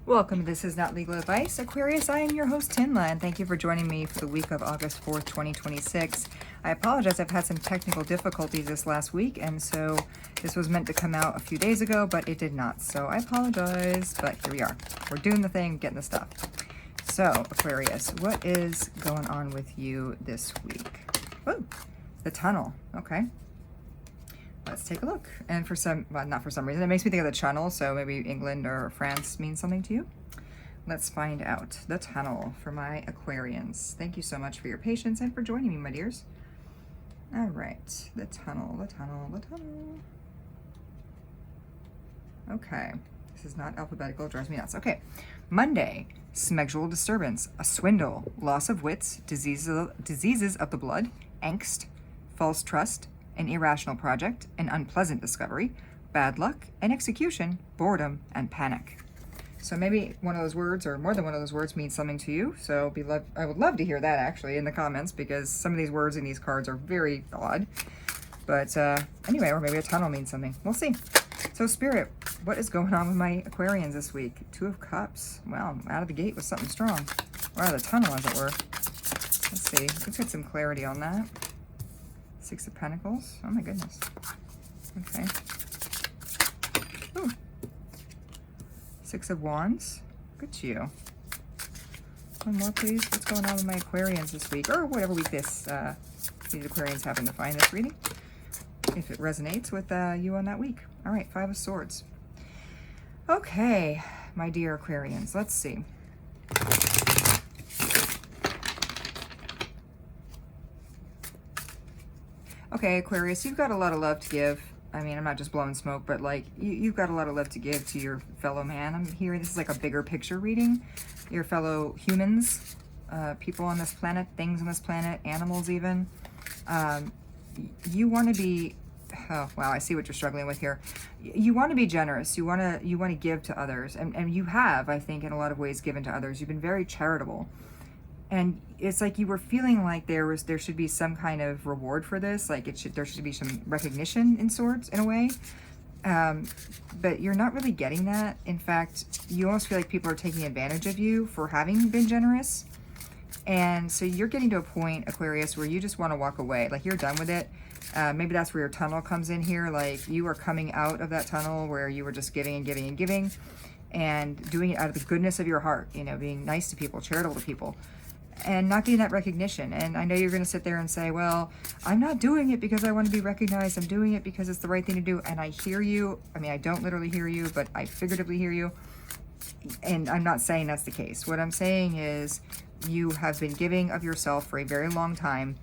Welcome. This is not legal advice. Aquarius, I am your host, TINLA, and thank you for joining me for the week of August 4th, 2026. I apologize. I've had some technical difficulties this last week, and so this was meant to come out a few days ago, but it did not. So I apologize, but here we are. We're doing the thing, getting the stuff. So, Aquarius, what is going on with you this week? Oh, the tunnel. Okay. Let's take a look. And for some, well, not for some reason, it makes me think of the channel, so maybe England or France means something to you. Let's find out. The tunnel for my Aquarians. Thank you so much for your patience and for joining me, my dears. All right, the tunnel, the tunnel, the tunnel. Okay, this is not alphabetical, it drives me nuts. Okay, Monday, sexual disturbance, a swindle, loss of wits, diseases of the blood, angst, false trust, an irrational project, an unpleasant discovery, bad luck, an execution, boredom, and panic. So maybe one of those words or more than one of those words means something to you. So I would love to hear that actually in the comments, because some of these words in these cards are very odd. But anyway, or maybe a tunnel means something. We'll see. So Spirit, what is going on with my Aquarians this week? Two of Cups. Well, out of the gate with something strong. Or out of the tunnel, as it were. Let's see. Let's get some clarity on that. Six of Pentacles. Oh my goodness. Okay. Ooh. Six of Wands. Good to you. One more, please. What's going on with my Aquarians this week? Or whatever week these Aquarians happen to find this reading. If it resonates with you on that week. All right, Five of Swords. Okay, my dear Aquarians. Let's see. Okay, Aquarius, you've got a lot of love to give. I mean, I'm not just blowing smoke, but like you've got a lot of love to give to your fellow man. I'm hearing this is like a bigger picture reading. Your fellow humans, people on this planet, things on this planet, animals even. You want to be, oh wow, I see what you're struggling with here. You want to be generous. You want to give to others, and you have, I think, in a lot of ways given to others. You've been very charitable. And it's like you were feeling like there should be some kind of reward for this, like there should be some recognition in sorts, in a way. But you're not really getting that. In fact, you almost feel like people are taking advantage of you for having been generous. And so you're getting to a point, Aquarius, where you just want to walk away. Like you're done with it. Maybe that's where your tunnel comes in here. Like you are coming out of that tunnel where you were just giving and giving and giving and doing it out of the goodness of your heart, you know, being nice to people, charitable to people. And not getting that recognition. And I know you're going to sit there and say, well, I'm not doing it because I want to be recognized. I'm doing it because it's the right thing to do. And I hear you. I mean, I don't literally hear you, but I figuratively hear you. And I'm not saying that's the case. What I'm saying is you have been giving of yourself for a very long time,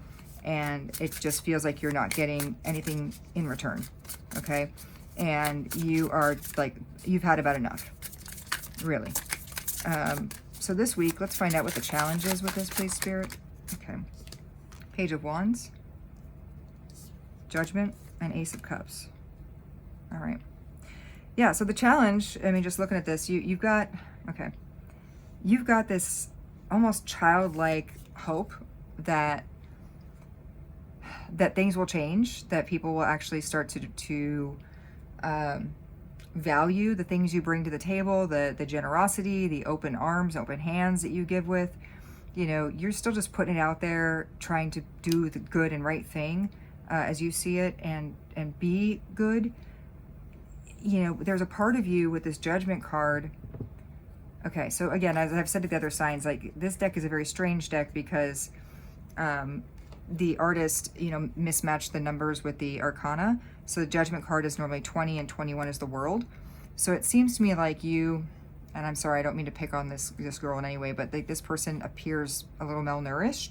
and it just feels like you're not getting anything in return. Okay? And you are like, you've had about enough. Really. So this week, let's find out what the challenge is with this, please, Spirit. Okay. Page of Wands, Judgment, and Ace of Cups. All right. Yeah, so the challenge, I mean, just looking at this, you've got this almost childlike hope that things will change, that people will actually start to value the things you bring to the table, the generosity, the open arms, open hands that you give with. You know, you're still just putting it out there, trying to do the good and right thing as you see it, and be good. You know, there's a part of you with this Judgment card. Okay, so again, as I've said to the other signs, like this deck is a very strange deck because the artist, you know, mismatched the numbers with the arcana. So the Judgment card is normally 20 and 21 is the World. So it seems to me like you, and I'm sorry, I don't mean to pick on this girl in any way, but like this person appears a little malnourished.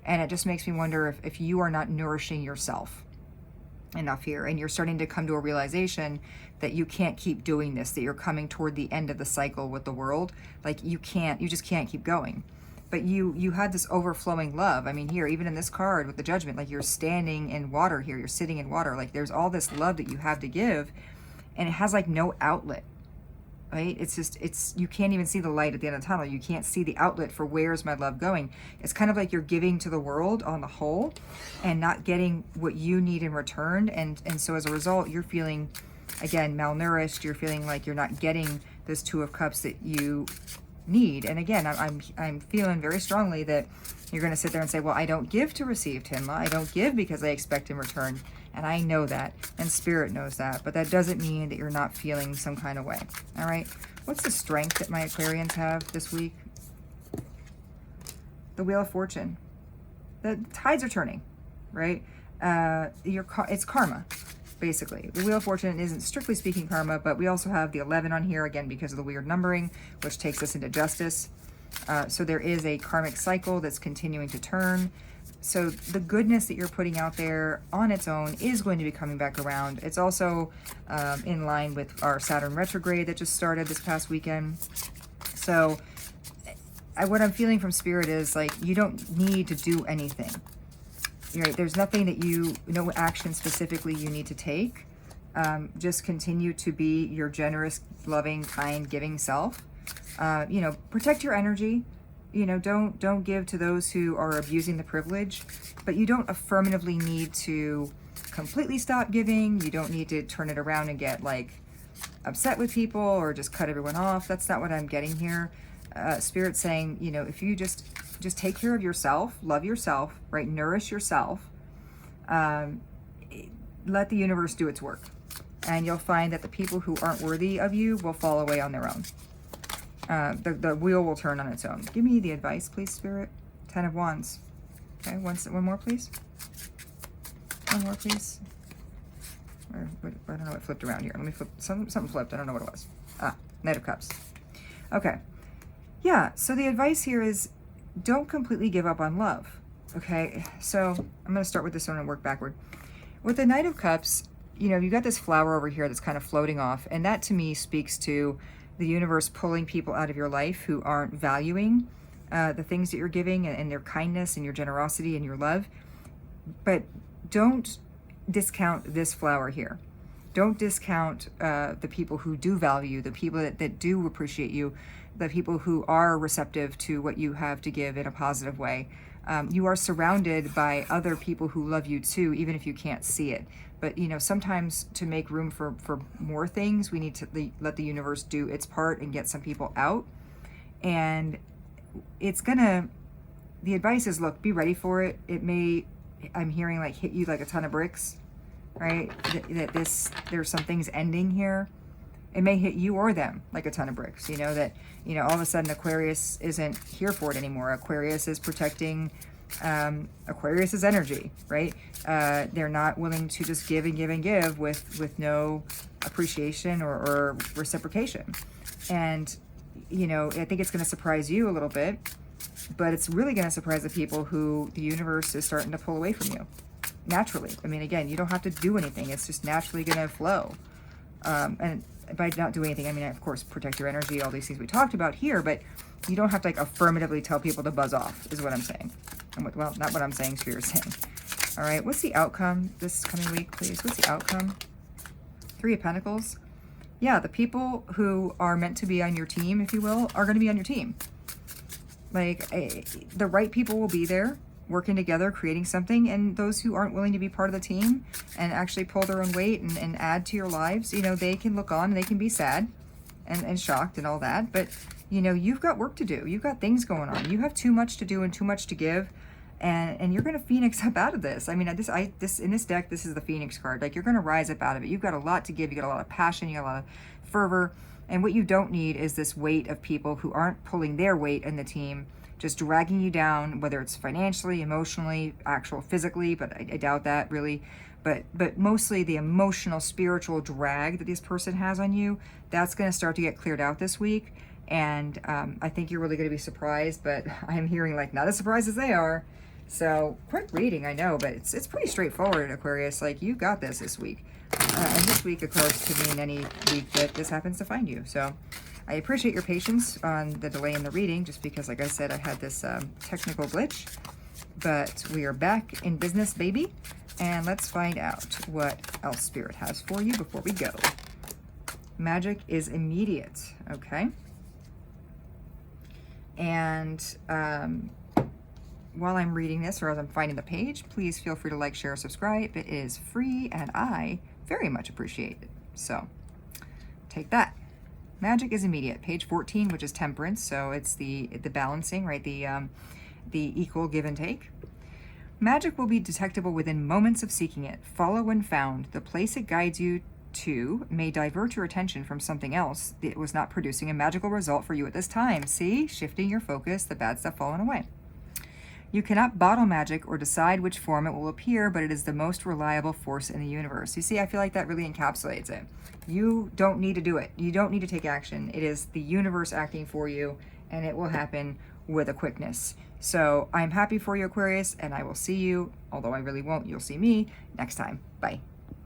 And it just makes me wonder if you are not nourishing yourself enough here, and you're starting to come to a realization that you can't keep doing this, that you're coming toward the end of the cycle with the World. Like you just can't keep going. But you had this overflowing love. I mean, here, even in this card with the Judgment, like you're standing in water here, you're sitting in water. Like there's all this love that you have to give, and it has like no outlet, right? It's you can't even see the light at the end of the tunnel. You can't see the outlet for where's my love going. It's kind of like you're giving to the world on the whole and not getting what you need in return. And so as a result, you're feeling, again, malnourished. You're feeling like you're not getting this Two of Cups that you need. And again, I'm feeling very strongly that you're going to sit there and say, well, I don't give to receive, TINLA. I don't give because I expect in return. And I know that, and Spirit knows that, but that doesn't mean that you're not feeling some kind of way. All right. What's the strength that my Aquarians have this week? The Wheel of Fortune. The tides are turning, right? It's karma, basically. The Wheel of Fortune isn't strictly speaking karma, but we also have the 11 on here, again, because of the weird numbering, which takes us into justice. So there is a karmic cycle that's continuing to turn. So the goodness that you're putting out there on its own is going to be coming back around. It's also in line with our Saturn retrograde that just started this past weekend. So what I'm feeling from Spirit is like, you don't need to do anything. Right? There's nothing that no action specifically you need to take. Just continue to be your generous, loving, kind, giving self. Protect your energy. Don't give to those who are abusing the privilege, but you don't affirmatively need to completely stop giving. You don't need to turn it around and get like upset with people or just cut everyone off. That's not what I'm getting here. Spirit's saying, if you just take care of yourself, love yourself, right? Nourish yourself. Let the universe do its work. And you'll find that the people who aren't worthy of you will fall away on their own. The wheel will turn on its own. Give me the advice, please, Spirit. 10 of Wands. Okay, one more, please. One more, please. I don't know what flipped around here. Let me flip. Something flipped. I don't know what it was. Knight of Cups. Okay. Yeah, so the advice here is don't completely give up on love. Okay, so I'm going to start with this one and work backward. With the Knight of Cups, you've got this flower over here that's kind of floating off, and that to me speaks to the universe pulling people out of your life who aren't valuing the things that you're giving and their kindness and your generosity and your love. But don't discount this flower here. Don't discount the people who do value you, the people that do appreciate you, the people who are receptive to what you have to give in a positive way. You are surrounded by other people who love you too, even if you can't see it. But, sometimes to make room for more things, we need to let the universe do its part and get some people out. And the advice is, look, be ready for it. It may, I'm hearing like hit you like a ton of bricks, right? There's some things ending here. It may hit you or them like a ton of bricks, all of a sudden Aquarius isn't here for it anymore. Aquarius is protecting Aquarius's energy, right? They're not willing to just give and give and give with no appreciation or reciprocation. And, I think it's going to surprise you a little bit, but it's really going to surprise the people who the universe is starting to pull away from you naturally. I mean, again, you don't have to do anything. It's just naturally going to flow. And by not doing anything, I mean, of course, protect your energy, all these things we talked about here, but you don't have to like affirmatively tell people to buzz off, is what I'm saying. Well, not what I'm saying, Spirit's saying. All right, what's the outcome this coming week, please? What's the outcome? 3 of Pentacles. Yeah, the people who are meant to be on your team, if you will, are going to be on your team. Like, the right people will be there, working together, creating something, and those who aren't willing to be part of the team and actually pull their own weight and add to your lives, they can look on and they can be sad and shocked and all that, but you've got work to do. You've got things going on. You have too much to do and too much to give, and you're going to Phoenix up out of this. I mean, in this deck, this is the Phoenix card. Like, you're going to rise up out of it. You've got a lot to give. You got a lot of passion. You got a lot of fervor, and what you don't need is this weight of people who aren't pulling their weight in the team, just dragging you down, whether it's financially, emotionally, physically, but I doubt that really. But mostly the emotional, spiritual drag that this person has on you, that's going to start to get cleared out this week. And I think you're really going to be surprised, but I'm hearing like not as surprised as they are. So quick reading, I know, but it's pretty straightforward, Aquarius. Like, you got this week. And this week, of course, could mean any week that this happens to find you. So I appreciate your patience on the delay in the reading, just because, like I said, I had this technical glitch. But we are back in business, baby. And let's find out what else Spirit has for you before we go. Magic is immediate, okay? And while I'm reading this, or as I'm finding the page, please feel free to like, share, subscribe. It is free, and I very much appreciate it. So, take that. Magic is immediate. Page 14, which is temperance, so it's the balancing, right? The equal give and take. Magic will be detectable within moments of seeking it. Follow when found. The place it guides you to may divert your attention from something else that was not producing a magical result for you at this time. See? Shifting your focus, the bad stuff falling away. You cannot bottle magic or decide which form it will appear, but it is the most reliable force in the universe. You see, I feel like that really encapsulates it. You don't need to do it. You don't need to take action. It is the universe acting for you, and it will happen with a quickness. So I'm happy for you, Aquarius, and I will see you, although I really won't, you'll see me next time. Bye.